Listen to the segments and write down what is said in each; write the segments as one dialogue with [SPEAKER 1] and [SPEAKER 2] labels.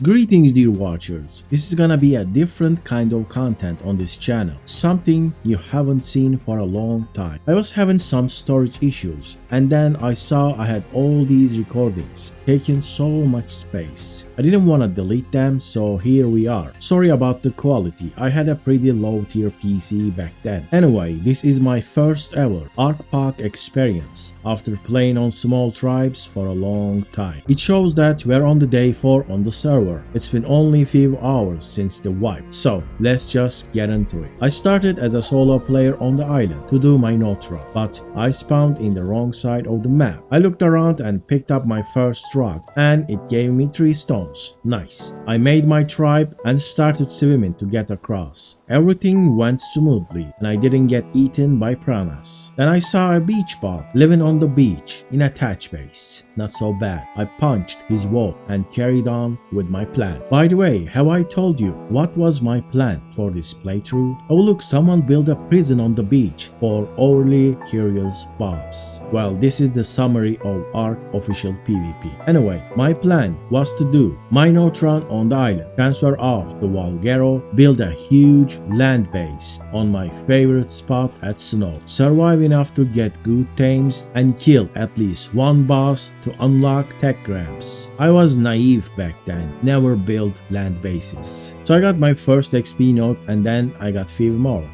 [SPEAKER 1] Greetings dear watchers, this is gonna be a different kind of content on this channel, something you haven't seen for a long time. I was having some storage issues and then I saw I had all these recordings, taking so much space. I didn't want to delete them, so here we are. Sorry about the quality, I had a pretty low tier PC back then. Anyway, this is my first ever ArkPoc experience after playing on small tribes for a long time. It shows that we're on the day 4 on the server. It's been only few hours since the wipe, so let's just get into it. I started as a solo player on the island to do my Notra, but I spawned in the wrong side of the map. I looked around and picked up my first rock, and it gave me 3 stones. Nice. I made my tribe and started swimming to get across. Everything went smoothly and I didn't get eaten by piranhas. Then I saw a beach bug living on the beach in a thatch base. Not so bad. I punched his wall and carried on with my plan. By the way, have I told you what was my plan for this playthrough? Oh look, someone built a prison on the beach for overly curious bobs. Well, this is the summary of ARK official PvP. Anyway, my plan was to do Minotron on the island, transfer off the Valguero, build a huge land base on my favorite spot at Snow, survive enough to get good tames, and kill at least one boss to unlock tech grams. I was naive back then, never built land bases. So I got my first XP note and then I got few more.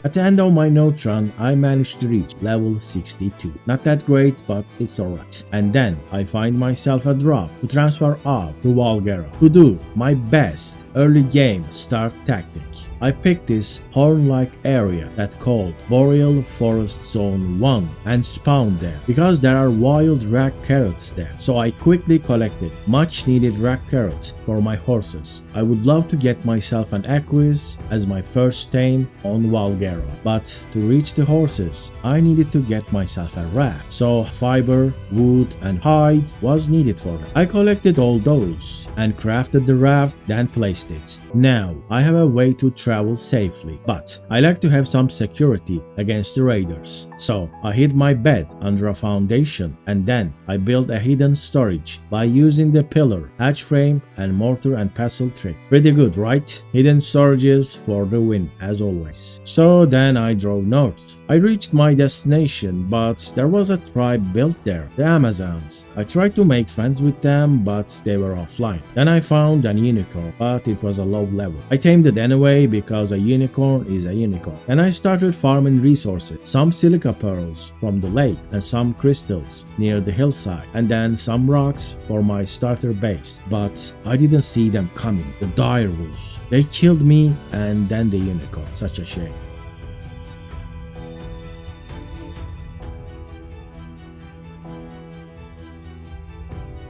[SPEAKER 1] At the end of my note run, I managed to reach level 62. Not that great, but it's alright. And then I find myself a drop to transfer off to Valguero to do my best early game start tactic. I picked this horn-like area that called Boreal Forest Zone 1 and spawned there because there are wild rack carrots there. So I quickly collected much needed rack carrots for my horses. I would love to get myself an equus as my first tame on Valguero, but to reach the horses I needed to get myself a raft. So fiber, wood and hide was needed for that. I collected all those and crafted the raft, then placed it. Now I have a way to travel safely, but I like to have some security against the raiders. So I hid my bed under a foundation and then I built a hidden storage by using the pillar, hatch frame and mortar and pestle trick. Pretty good, right? Hidden storages for the win as always. So then I drove north. I reached my destination, but there was a tribe built there, the Amazons. I tried to make friends with them, but they were offline. Then I found an unicorn, but it was a low level. I tamed it anyway because a unicorn is a unicorn. And I started farming resources, some silica pearls from the lake and some crystals near the hillside, and then some rocks for my starter base. But I didn't see them coming, the dire wolves. They killed me and then the unicorn, such a shame.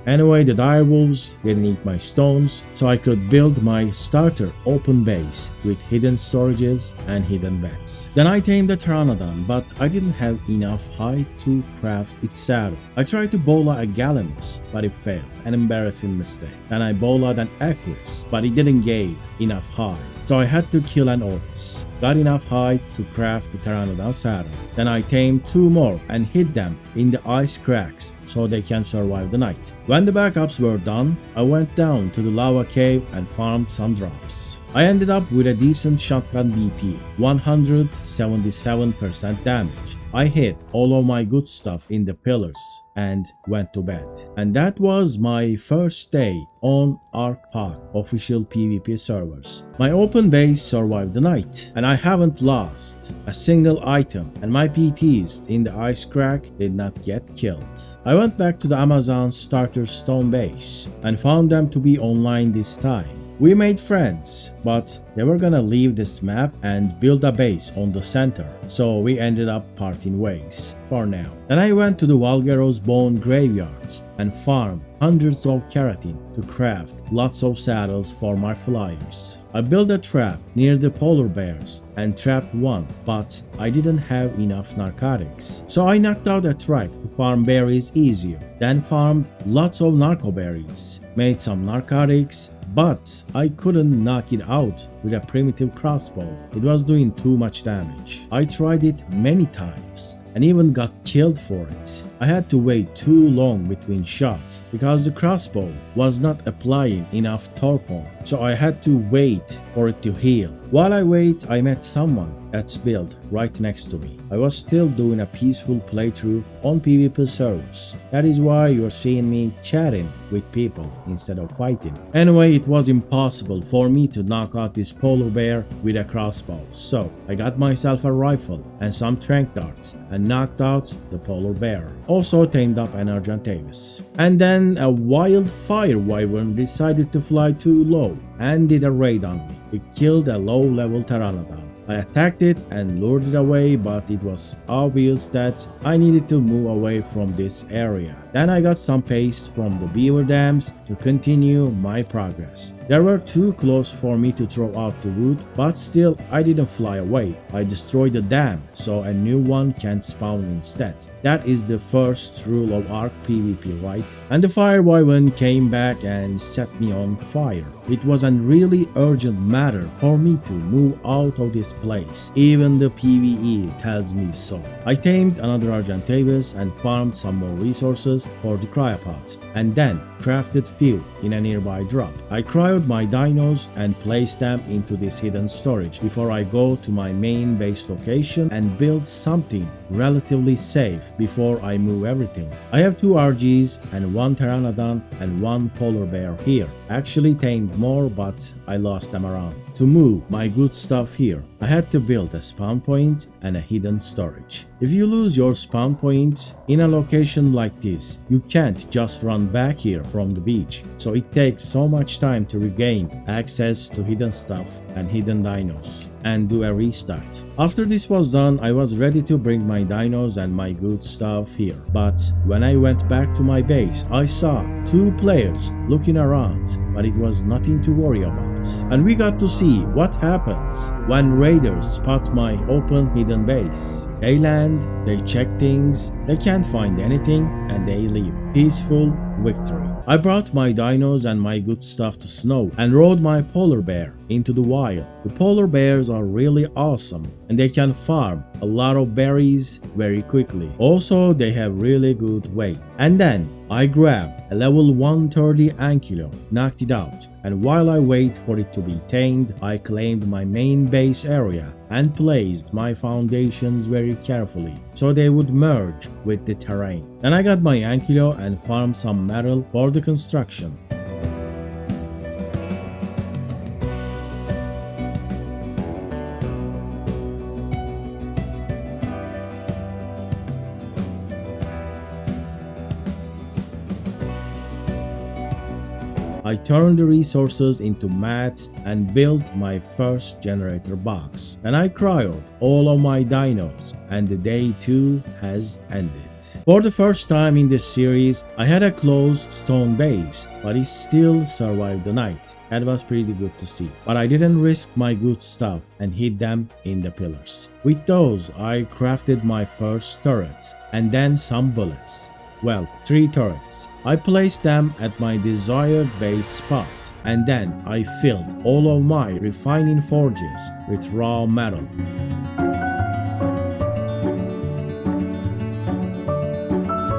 [SPEAKER 1] Anyway, the direwolves didn't eat my stones, so I could build my starter open base with hidden storages and hidden beds. Then I tamed the Pteranodon, but I didn't have enough hide to craft its saddle. I tried to bola a Gallimimus, but it failed, an embarrassing mistake. Then I bola'd an Equus, but it didn't give enough hide. So I had to kill an Otis. Got enough hide to craft the Pteranodon saddle. Then I tamed 2 more and hid them in the ice cracks so they can survive the night. When the backups were done, I went down to the lava cave and farmed some drops. I ended up with a decent shotgun BP, 177% damage. I hid all of my good stuff in the pillars and went to bed. And that was my first day on ArkPoc official PvP servers. My open base survived the night and I haven't lost a single item, and my PTs in the ice crack did not get killed. I went back to the Amazon starter stone base and found them to be online this time. We made friends, but they were gonna leave this map and build a base on the center, so we ended up parting ways for now. Then I went to the Valguero's bone graveyards and farmed hundreds of keratin to craft lots of saddles for my flyers. I built a trap near the polar bears and trapped one, but I didn't have enough narcotics. So I knocked out a tribe to farm berries easier, then farmed lots of narco berries, made some narcotics, but I couldn't knock it out with a primitive crossbow. It was doing too much damage. I tried it many times, and even got killed for it. I had to wait too long between shots because the crossbow was not applying enough torpor, so I had to wait for it to heal. While I wait, I met someone that's built right next to me. I was still doing a peaceful playthrough on PvP servers. That is why you're seeing me chatting with people instead of fighting. Anyway, it was impossible for me to knock out this polar bear with a crossbow, so I got myself a rifle and some tranq darts and knocked out the polar bear. Also tamed up an Argentavis. And then a wild fire wyvern decided to fly too low and did a raid on me. It killed a low-level pteranodon. I attacked it and lured it away, but it was obvious that I needed to move away from this area. Then I got some paste from the beaver dams to continue my progress. They were too close for me to throw out the wood, but still I didn't fly away. I destroyed the dam so a new one can spawn instead. That is the first rule of Ark PvP, right? And the fire wyvern came back and set me on fire. It was a really urgent matter for me to move out of this place. Even the PvE tells me so. I tamed another Argentavis and farmed some more resources for the cryopods, and then crafted fuel in a nearby drop. I cryoed my dinos and placed them into this hidden storage before I go to my main base location and build something relatively safe before I move everything. I have 2 RGs and 1 pteranodon and 1 polar bear here. Actually tamed more, but I lost them around. To move my good stuff here, I had to build a spawn point and a hidden storage. If you lose your spawn point in a location like this, you can't just run back here from the beach, so it takes so much time to regain access to hidden stuff and hidden dinos and do a restart. After this was done, I was ready to bring my dinos and my good stuff here, but when I went back to my base, I saw 2 players looking around, but it was nothing to worry about. And we got to see what happens when raiders spot my open hidden base. They land, they check things, they can't find anything, and they leave. Peaceful victory. I brought my dinos and my good stuff to snow and rode my polar bear into the wild. The polar bears are really awesome and they can farm a lot of berries very quickly. Also, they have really good weight. And then I grabbed a level 130 ankylo, knocked it out, and while I wait for it to be tamed, I claimed my main base area and placed my foundations very carefully so they would merge with the terrain. Then I got my ankylo and farmed some metal for the construction. I turned the resources into mats and built my first generator box. Then I cryoed all of my dinos and the day 2 has ended. For the first time in this series, I had a closed stone base, but it still survived the night. That was pretty good to see. But I didn't risk my good stuff and hid them in the pillars. With those, I crafted my first turrets and then some bullets. Well, 3 turrets. I placed them at my desired base spots, and then I filled all of my refining forges with raw metal.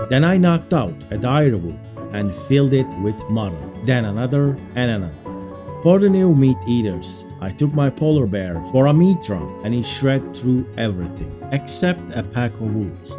[SPEAKER 1] Then I knocked out a dire wolf and filled it with mutton, then another and another. For the new meat eaters, I took my polar bear for a meat run and he shred through everything, except a pack of wolves.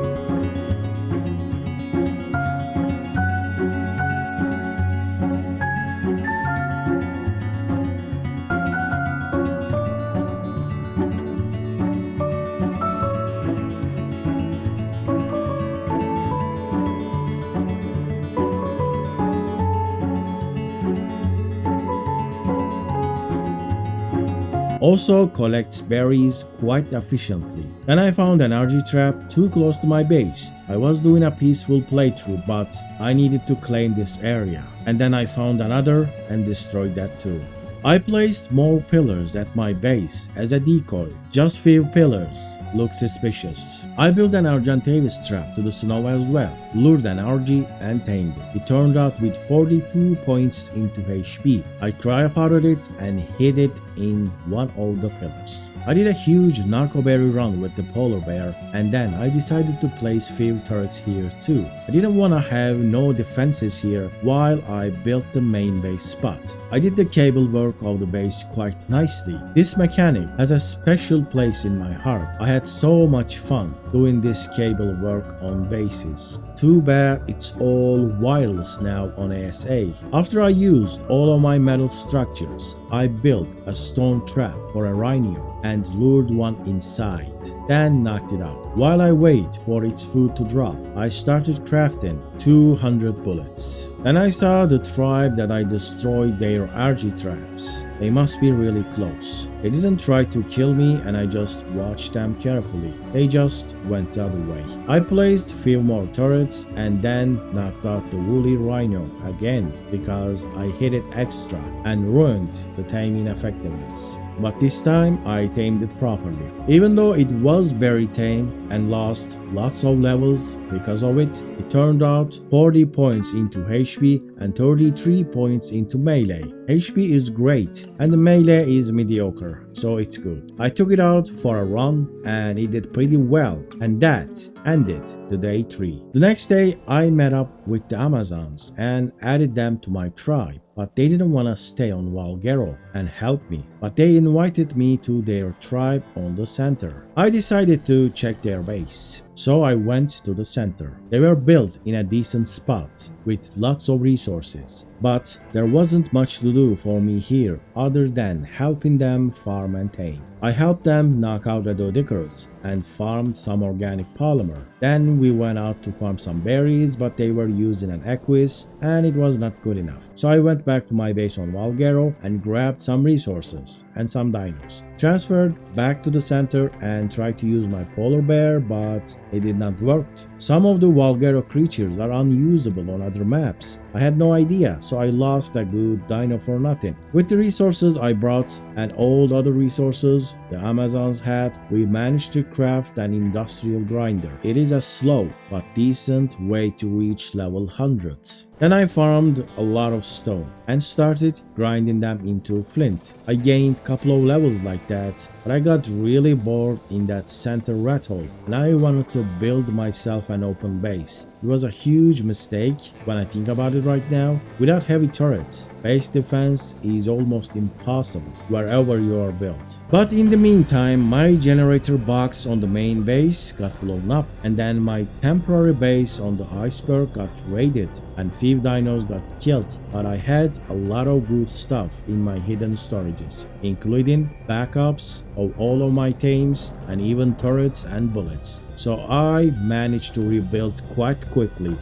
[SPEAKER 1] Also collects berries quite efficiently. Then I found an RG trap too close to my base. I was doing a peaceful playthrough, but I needed to claim this area. And then I found another and destroyed that too. I placed more pillars at my base as a decoy. Just few pillars look suspicious. I built an Argentavis trap to the snow as well, lured an RG and tamed it. It turned out with 42 points into HP. I cryopowdered it and hid it in one of the pillars. I did a huge narcoberry run with the polar bear, and then I decided to place few turrets here too. I didn't want to have no defenses here while I built the main base spot. I did the cable work of the base quite nicely. This mechanic has a special place in my heart. I had so much fun doing this cable work on bases. Too bad it's all wireless now on ASA. After I used all of my metal structures, I built a stone trap for a rhino and lured one inside, then knocked it out. While I wait for its food to drop, I started crafting 200 bullets. Then I saw the tribe that I destroyed their RG traps. They must be really close. They didn't try to kill me and I just watched them carefully. They just went the other way. I placed few more turrets and then knocked out the woolly rhino again because I hit it extra and ruined the taming effectiveness. But this time I tamed it properly. Even though it was very tame and lost lots of levels because of it, it turned out 40 points into HP and 33 points into melee. HP is great and the melee is mediocre, so it's good. I took it out for a run and it did pretty well, and that ended the day 3. The next day I met up with the Amazons and added them to my tribe. But they didn't want to stay on Valgero and help me, but they invited me to their tribe on the center. I decided to check their base, so I went to the center. They were built in a decent spot with lots of resources, but there wasn't much to do for me here other than helping them farm and tame. I helped them knock out the Doedicurus and farmed some organic polymer. Then we went out to farm some berries, but they were used in an Equus and it was not good enough. So I went back to my base on Valgero and grabbed some resources and some dinos. Transferred back to the center and tried to use my polar bear, but it did not work. Some of the Valgero creatures are unusable on other maps. I had no idea, so I lost a good dino for nothing. With the resources I brought and all the other resources the Amazons had, we managed to craft an industrial grinder. It is a slow but decent way to reach level 100. Then I farmed a lot of stone and started grinding them into flint. I gained a couple of levels like that, but I got really bored in that center rat hole and I wanted to build myself an open base. It was a huge mistake when I think about it right now. Without heavy turrets, base defense is almost impossible wherever you are built. But in the meantime, my generator box on the main base got blown up, and then my temporary base on the iceberg got raided and few dinos got killed. But I had a lot of good stuff in my hidden storages, including backups of all of my tames and even turrets and bullets. So I managed to rebuild quite quickly.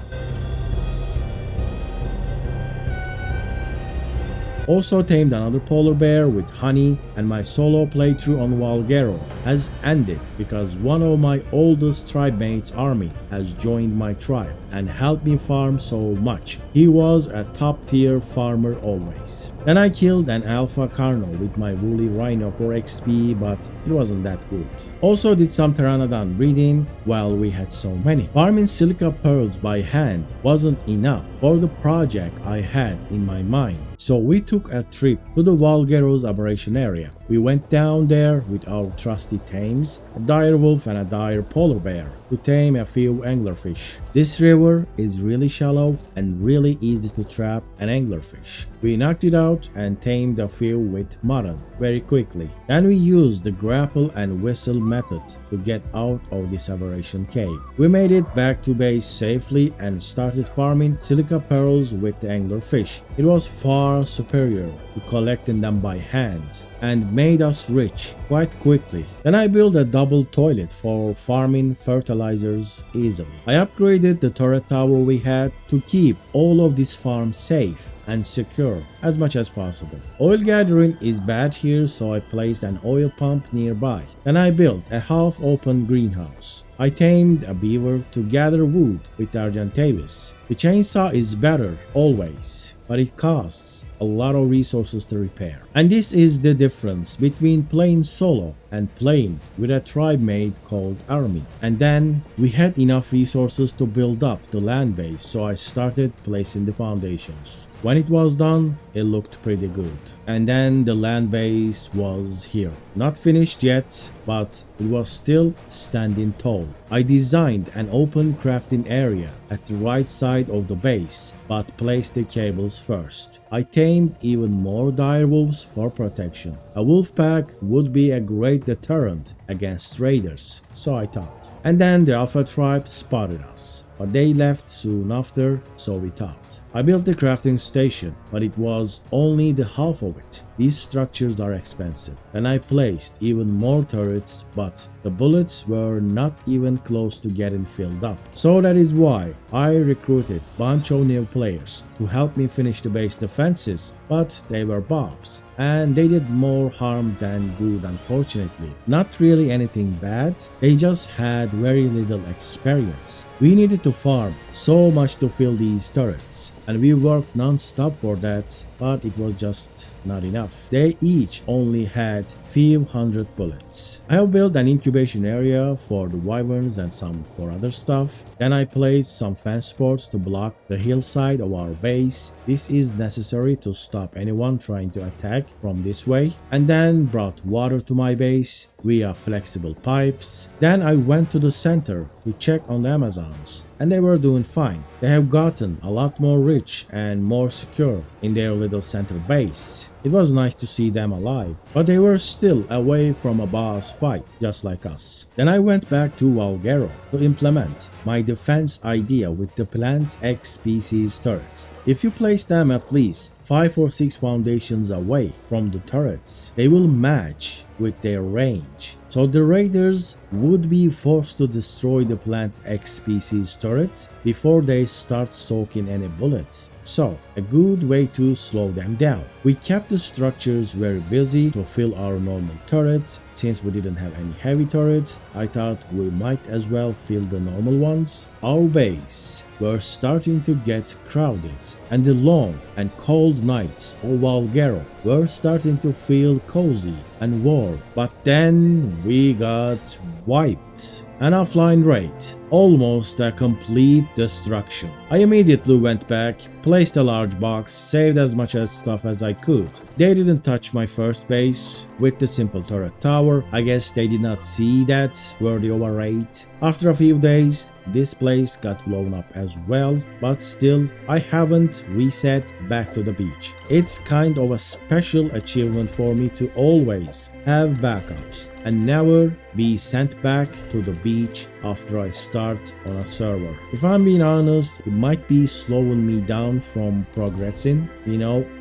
[SPEAKER 1] Also tamed another polar bear with honey, and my solo playthrough on Valgero has ended because one of my oldest tribe mates' army has joined my tribe and helped me farm so much. He was a top tier farmer always. Then I killed an alpha carno with my woolly rhino for XP, but it wasn't that good. Also did some pteranodon breeding while we had so many. Farming silica pearls by hand wasn't enough for the project I had in my mind. So we took a trip to the Valgero's aberration area. We went down there with our trusty tames, a dire wolf and a dire polar bear, to tame a few anglerfish. This river is really shallow and really easy to trap an anglerfish. We knocked it out and tamed a few with mutton very quickly. Then we used the grapple and whistle method to get out of this aberration cave. We made it back to base safely and started farming silica pearls with the anglerfish. It was far superior to collecting them by hand and made us rich quite quickly. Then I built a double toilet for farming fertilizers easily. I upgraded the turret tower we had to keep all of this farm safe and secure as much as possible. Oil gathering is bad here, so I placed an oil pump nearby. Then I built a half-open greenhouse. I tamed a beaver to gather wood with Argentavis. The chainsaw is better, always, but it costs a lot of resources to repair. And this is the difference between playing solo and playing with a tribe mate called Army. And then we had enough resources to build up the land base, so I started placing the foundations. When it was done, it looked pretty good. And then the land base was here. Not finished yet, but it was still standing tall. I designed an open crafting area at the right side of the base, but placed the cables first. I tamed even more direwolves for protection. A wolf pack would be a great deterrent against raiders, so I thought. And then the Alpha tribe spotted us, but they left soon after, so we thought. I built the crafting station, but it was only the half of it. These structures are expensive. Then I placed even more turrets, but the bullets were not even close to getting filled up. So that is why I recruited a bunch of new players to help me finish the base defenses, but they were bobs, and they did more harm than good, unfortunately. Not really anything bad, they just had very little experience. We needed to farm so much to fill these turrets, and we worked non-stop for that, but it was just not enough. They each only had few hundred bullets. I have built an incubation area for the wyverns and some for other stuff. Then I placed some fence boards to block the hillside of our base. This is necessary to stop anyone trying to attack from this way. And then brought water to my base via flexible pipes. Then I went to the center to check on the Amazons, and they were doing fine. They have gotten a lot more rich and more secure in their little center base. It was nice to see them alive, but they were still away from a boss fight, just like us. Then I went back to Valguero to implement my defense idea with the Plant X species turrets. If you place them at least 5 or 6 foundations away from the turrets, they will match with their range. So the raiders would be forced to destroy the Plant X species turrets before they start soaking any bullets. So, a good way to slow them down. We kept the structures very busy to fill our normal turrets. Since we didn't have any heavy turrets, I thought we might as well fill the normal ones. Our base were starting to get crowded, and the long and cold nights of Valguero were starting to feel cozy and warm. But then we got wiped. An offline raid, almost a complete destruction. I immediately went back, placed a large box, saved as much as stuff as I could. They didn't touch my first base with the simple turret tower. I guess they did not see that worthy of a raid. After a few days, this place got blown up as well, but still, I haven't reset back to the beach. It's kind of a special achievement for me to always have backups and never be sent back to the beach after I start on a server. If I'm being honest, it might be slowing me down from progressing,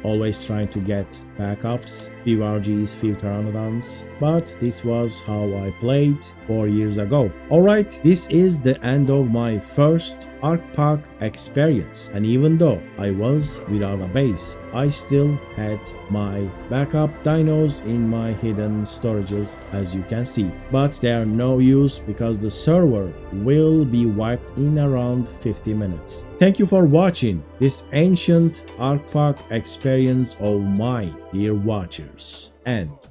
[SPEAKER 1] always trying to get backups, few RGs, few pteranodons, but this was how I played 4 years ago. Alright, this is the end of my first ArkPoc experience, and even though I was without a base, I still had my backup dinos in my hidden storages, as you can see, but they are no use because the server will be wiped in around 50 minutes. Thank you for watching this ancient ArkPoc experience of mine, dear watchers, and